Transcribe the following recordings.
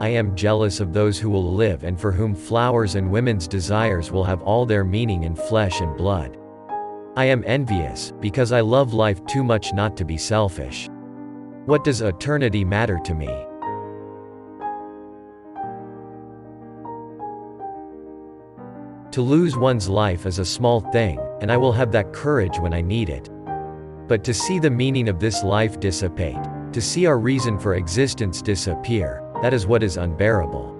I am jealous of those who will live and for whom flowers and women's desires will have all their meaning in flesh and blood. I am envious, because I love life too much not to be selfish. What does eternity matter to me? To lose one's life is a small thing, and I will have that courage when I need it. But to see the meaning of this life dissipate, to see our reason for existence disappear, that is what is unbearable.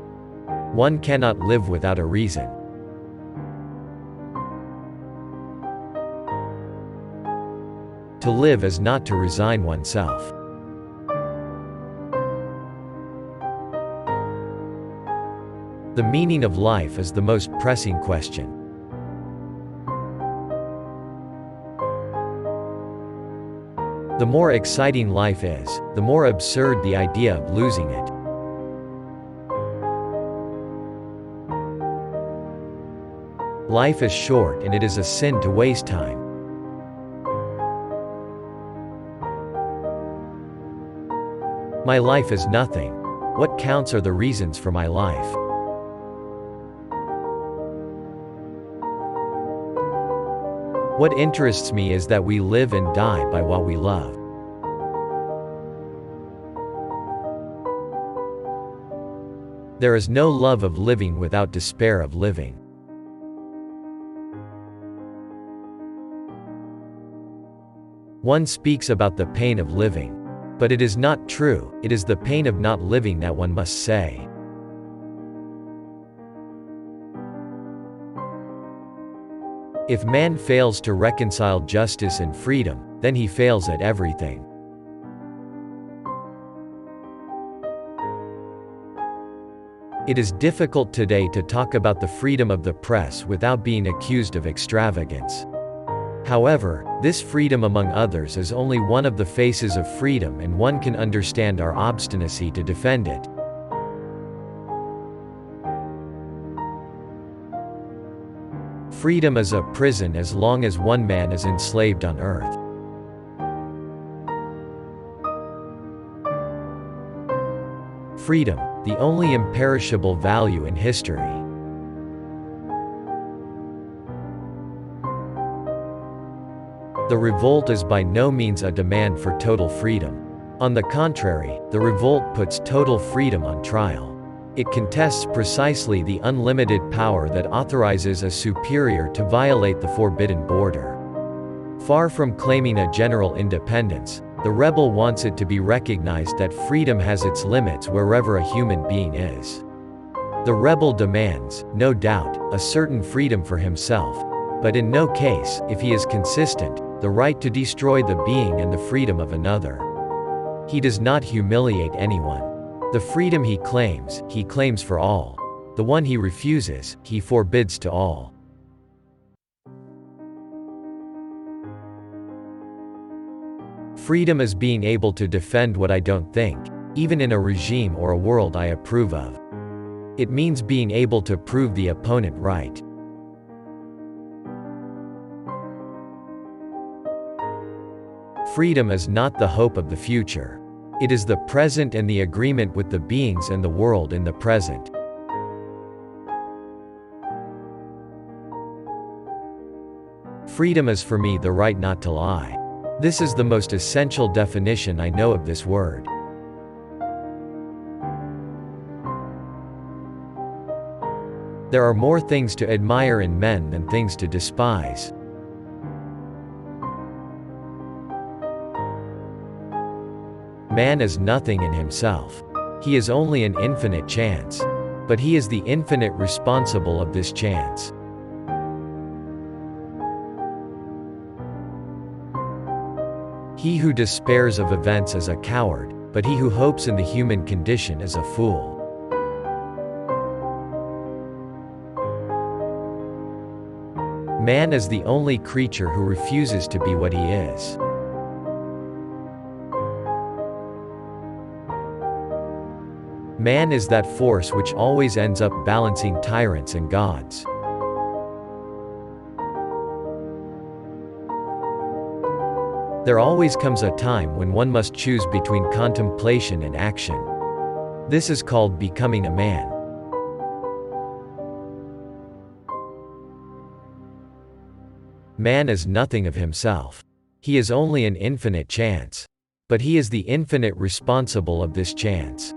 One cannot live without a reason. To live is not to resign oneself. The meaning of life is the most pressing question. The more exciting life is, the more absurd the idea of losing it. Life is short and it is a sin to waste time. My life is nothing. What counts are the reasons for my life. What interests me is that we live and die by what we love. There is no love of living without despair of living. One speaks about the pain of living. But it is not true, it is the pain of not living that one must say. If man fails to reconcile justice and freedom, then he fails at everything. It is difficult today to talk about the freedom of the press without being accused of extravagance. However, this freedom among others is only one of the faces of freedom, and one can understand our obstinacy to defend it. Freedom is a prison as long as one man is enslaved on earth. Freedom, the only imperishable value in history. The revolt is by no means a demand for total freedom. On the contrary, the revolt puts total freedom on trial. It contests precisely the unlimited power that authorizes a superior to violate the forbidden border. Far from claiming a general independence, the rebel wants it to be recognized that freedom has its limits wherever a human being is. The rebel demands, no doubt, a certain freedom for himself, but in no case, if he is consistent, the right to destroy the being and the freedom of another. He does not humiliate anyone. The freedom he claims for all. The one he refuses, he forbids to all. Freedom is being able to defend what I don't think, even in a regime or a world I approve of. It means being able to prove the opponent right. Freedom is not the hope of the future. It is the present and the agreement with the beings and the world in the present. Freedom is for me the right not to lie. This is the most essential definition I know of this word. There are more things to admire in men than things to despise. Man is nothing in himself. He is only an infinite chance. But he is the infinite responsible of this chance. He who despairs of events is a coward, but he who hopes in the human condition is a fool. Man is the only creature who refuses to be what he is. Man is that force which always ends up balancing tyrants and gods. There always comes a time when one must choose between contemplation and action. This is called becoming a man. Man is nothing of himself. He is only an infinite chance. But he is the infinite responsible of this chance.